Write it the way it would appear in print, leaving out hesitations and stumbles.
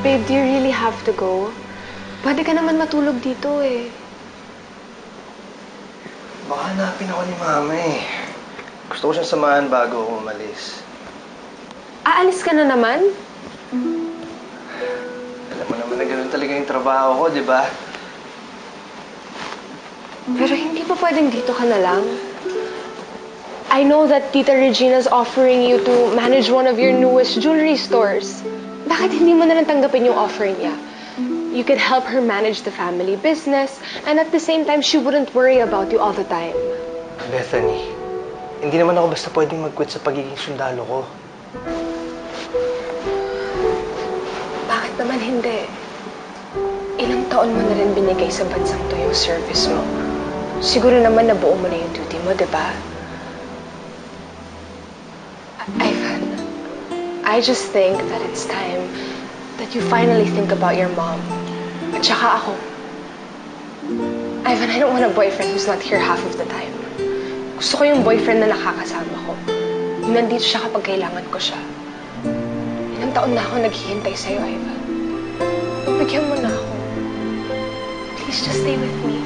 Babe, do you really have to go? Pwede ka naman matulog dito eh. Baka hanapin ako ni Mama eh. Gusto ko siyang samahan bago ako umalis. Aalis ka na naman? Alam mo naman na gano'n talaga yung trabaho ko, di ba? Pero hindi pa pwedeng dito ka na lang? I know that Tita Regina's offering you to manage one of your newest jewelry stores. Bakit hindi mo na lang tanggapin yung offer niya? You could help her manage the family business, and at the same time, she wouldn't worry about you all the time. Bethany, hindi naman ako basta pwedeng mag-quit sa pagiging sundalo ko. Bakit naman hindi? Ilang taon mo na rin binigay sa bansang to yung service mo. Siguro naman nabuo mo na yung duty mo, di ba? Ivan, I just think that it's time that you finally think about your mom. At saka ako. Ivan, I don't want a boyfriend who's not here half of the time. Gusto ko yung boyfriend na nakakasama ko. Yung nandito siya kapag kailangan ko siya. Ilang taon na ako naghihintay sa'yo, Ivan. Pagbigyan mo na ako. Please just stay with me.